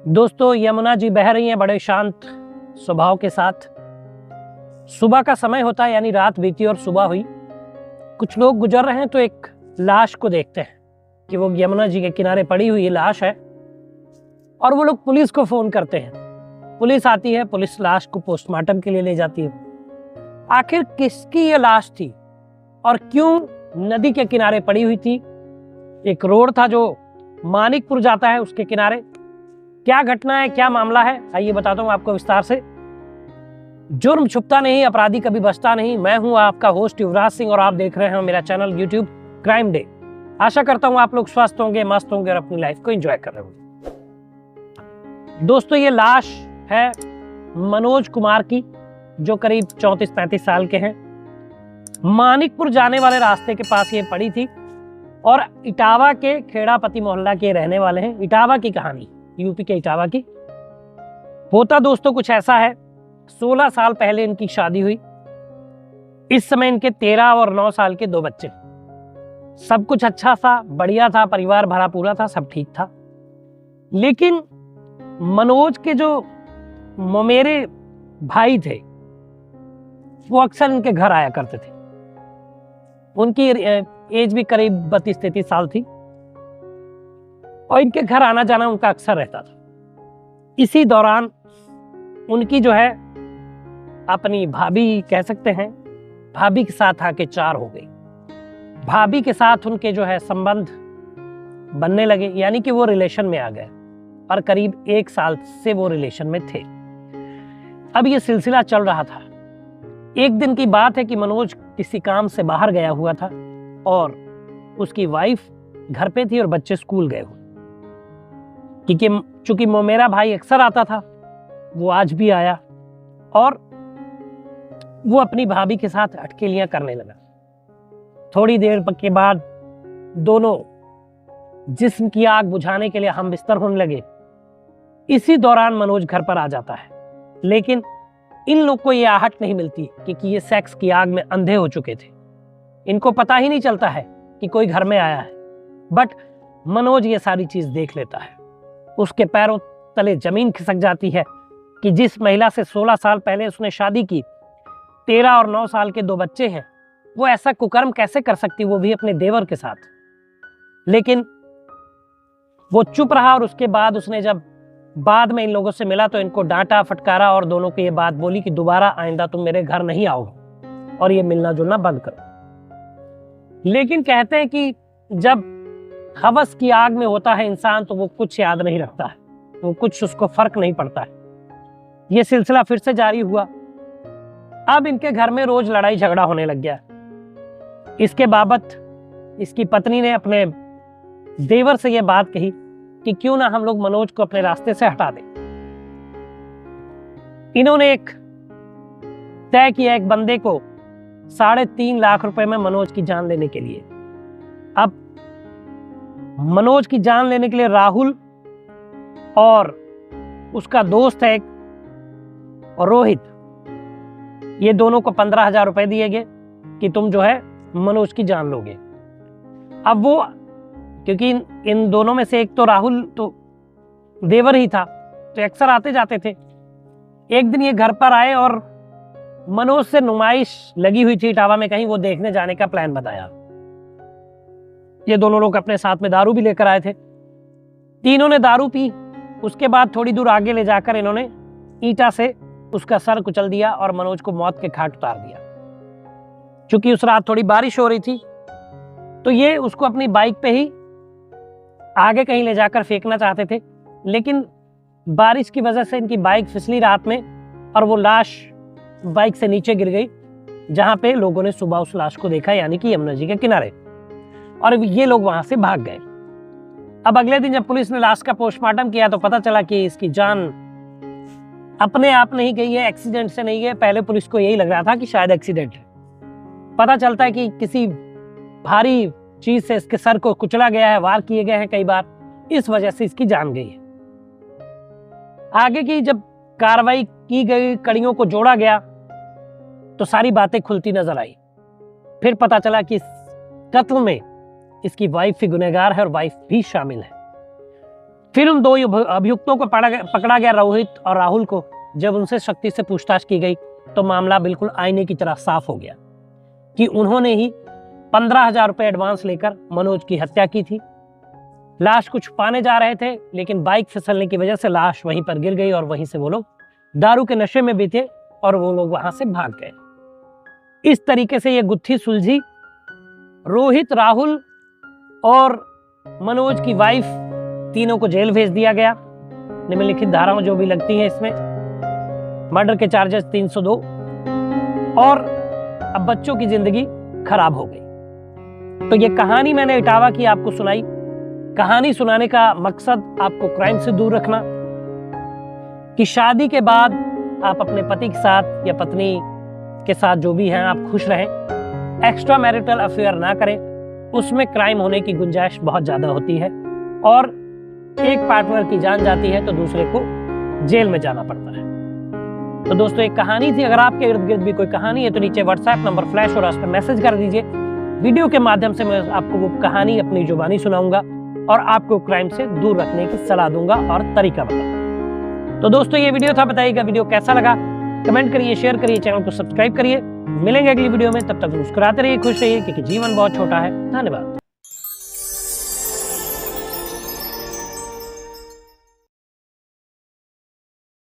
दोस्तों, यमुना जी बह रही हैं बड़े शांत स्वभाव के साथ। सुबह का समय होता है, यानी रात बीती और सुबह हुई। कुछ लोग गुजर रहे हैं तो एक लाश को देखते हैं कि वो यमुना जी के किनारे पड़ी हुई लाश है, और वो लोग पुलिस को फोन करते हैं। पुलिस आती है, पुलिस लाश को पोस्टमार्टम के लिए ले जाती है। आखिर किसकी ये लाश थी और क्यों नदी के किनारे पड़ी हुई थी? एक रोड था जो मानिकपुर जाता है, उसके किनारे। क्या घटना है, क्या मामला है, आइए बताता हूं आपको विस्तार से। जुर्म छुपता नहीं, अपराधी कभी बचता नहीं। मैं हूं आपका होस्ट युवराज सिंह और आप देख रहे हैं मेरा चैनल यूट्यूब क्राइम डे। आशा करता हूं आप लोग स्वस्थ होंगे, मस्त होंगे और अपनी लाइफ को एंजॉय कर रहे होंगे। दोस्तों, ये लाश है मनोज कुमार की, जो करीब 34-35 साल के हैं। मानिकपुर जाने वाले रास्ते के पास ये पड़ी थी और इटावा के खेड़ापति मोहल्ला के रहने वाले हैं। इटावा की कहानी, यूपी के इटावा की। होता दोस्तों कुछ ऐसा है, 16 साल पहले इनकी शादी हुई। इस समय इनके 13 और 9 साल के 2 बच्चे। सब कुछ अच्छा था, बढ़िया था, परिवार भरा पूरा था, सब ठीक था। लेकिन मनोज के जो ममेरे भाई थे वो अक्सर इनके घर आया करते थे। उनकी एज भी करीब 32-33 साल थी और इनके घर आना जाना उनका अक्सर रहता था। इसी दौरान उनकी जो है अपनी भाभी, कह सकते हैं भाभी के साथ आके 4 हो गई। भाभी के साथ उनके जो है संबंध बनने लगे, यानी कि वो रिलेशन में आ गए और करीब 1 साल से वो रिलेशन में थे। अब ये सिलसिला चल रहा था। एक दिन की बात है कि मनोज किसी काम से बाहर गया हुआ था और उसकी वाइफ घर पे थी और बच्चे स्कूल गए हुए। क्योंकि चूंकि मेरा भाई अक्सर आता था, वो आज भी आया और वो अपनी भाभी के साथ अटकेलियां करने लगा। थोड़ी देर के बाद दोनों जिस्म की आग बुझाने के लिए हम बिस्तर होने लगे। इसी दौरान मनोज घर पर आ जाता है, लेकिन इन लोग को ये आहट नहीं मिलती क्योंकि ये सेक्स की आग में अंधे हो चुके थे। इनको पता ही नहीं चलता है कि कोई घर में आया है। बट मनोज ये सारी चीज देख लेता है। उसके पैरों तले जमीन खिसक जाती है कि जिस महिला से 16 साल पहले उसने शादी की, 13 और 9 साल के 2 बच्चे हैं, वो ऐसा कुकर्म कैसे कर सकती, वो भी अपने देवर के साथ। लेकिन वो चुप रहा और उसके बाद उसने जब बाद में इन लोगों से मिला तो इनको डांटा, फटकारा और दोनों को ये बात बोली कि दोबारा आइंदा तुम मेरे घर नहीं आओगे और ये मिलना जुलना बंद करो। लेकिन कहते हैं कि जब हवस की आग में होता है इंसान तो वो कुछ याद नहीं रखता है, वो कुछ उसको फर्क नहीं पड़ता है। ये सिलसिला फिर से जारी हुआ। अब इनके घर में रोज लड़ाई झगड़ा होने लग गया। इसके बाबत इसकी पत्नी ने अपने देवर से यह बात कही कि क्यों ना हम लोग मनोज को अपने रास्ते से हटा दें। इन्होंने एक तय किया, एक बंदे को 3.5 लाख रुपए में मनोज की जान लेने के लिए। अब मनोज की जान लेने के लिए राहुल और उसका दोस्त है एक और रोहित, ये दोनों को 15,000 रुपए दिए गए कि तुम जो है मनोज की जान लोगे। अब वो, क्योंकि इन दोनों में से एक तो राहुल तो देवर ही था, तो अक्सर आते जाते थे। एक दिन ये घर पर आए और मनोज से नुमाइश लगी हुई थी इटावा में कहीं, वो देखने जाने का प्लान बताया। ये दोनों लोग अपने साथ में दारू भी लेकर आए थे। तीनों ने दारू पी। उसके बाद थोड़ी दूर आगे ले जाकर इन्होंने ईंटा से उसका सर कुचल दिया और मनोज को मौत के घाट उतार दिया। चूंकि उस रात थोड़ी बारिश हो रही थी तो ये उसको अपनी बाइक पे ही आगे कहीं ले जाकर फेंकना चाहते थे, लेकिन बारिश की वजह से इनकी बाइक फिसली रात में और वो लाश बाइक से नीचे गिर गई, जहां पे लोगों ने सुबह उस लाश को देखा, यानी कि यमुना जी के किनारे, और ये लोग वहां से भाग गए। अब अगले दिन जब पुलिस ने लाश का पोस्टमार्टम किया तो पता चला कि इसकी जान अपने आप नहीं गई है, एक्सीडेंट से नहीं गई। पहले पुलिस को यही लग रहा था कि शायद एक्सीडेंट है। पता चलता है कि किसी भारी चीज से इसके सर को कुचला गया है, वार किए गए हैं कई बार, इस वजह से इसकी जान गई है। आगे की जब कार्रवाई की गई, कड़ियों को जोड़ा गया तो सारी बातें खुलती नजर आई। फिर पता चला कि इस कत्ल में इसकी वाइफ भी गुनहगार है और वाइफ भी शामिल है। फिर उन दो अभियुक्तों को पकड़ा गया, रोहित और राहुल को। जब उनसे शक्ति से पूछताछ की गई तो मामला बिल्कुल आईने की तरह साफ हो गया कि उन्होंने ही 15,000 रुपए एडवांस लेकर मनोज की हत्या की थी। लाश को छुपाने जा रहे थे, लेकिन बाइक फिसलने की वजह से लाश वहीं पर गिर गई और वहीं से वो लोग दारू के नशे में भी थे और वो लोग वहां से भाग गए। इस तरीके से ये गुत्थी सुलझी। रोहित, राहुल और मनोज की वाइफ तीनों को जेल भेज दिया गया। निम्नलिखित धाराओं जो भी लगती हैं इसमें, मर्डर के चार्जेस 302, और अब बच्चों की जिंदगी खराब हो गई। तो ये कहानी मैंने इटावा की आपको सुनाई। कहानी सुनाने का मकसद आपको क्राइम से दूर रखना, कि शादी के बाद आप अपने पति के साथ या पत्नी के साथ जो भी हैं आप खुश रहें। एक्स्ट्रा मैरिटल अफेयर ना करें, उसमें क्राइम होने की गुंजाइश बहुत ज्यादा होती है और एक पार्टनर की जान जाती है तो दूसरे को जेल में जाना पड़ता है। तो दोस्तों एक कहानी थी। अगर आपके इर्द गिर्द भी कोई कहानी है तो नीचे व्हाट्सएप नंबर फ्लैश हो रहा है, उस पर मैसेज कर दीजिए। वीडियो के माध्यम से मैं आपको वो कहानी अपनी जुबानी सुनाऊंगा और आपको क्राइम से दूर रखने की सलाह दूंगा और तरीका बताऊंगा। तो दोस्तों ये वीडियो था, बताइएगा वीडियो कैसा लगा, कमेंट करिए, शेयर करिए, चैनल को सब्सक्राइब करिए। मिलेंगे अगली वीडियो में, तब तक मुस्कुराते रहिए, खुश रहिए, क्योंकि जीवन बहुत छोटा है। धन्यवाद।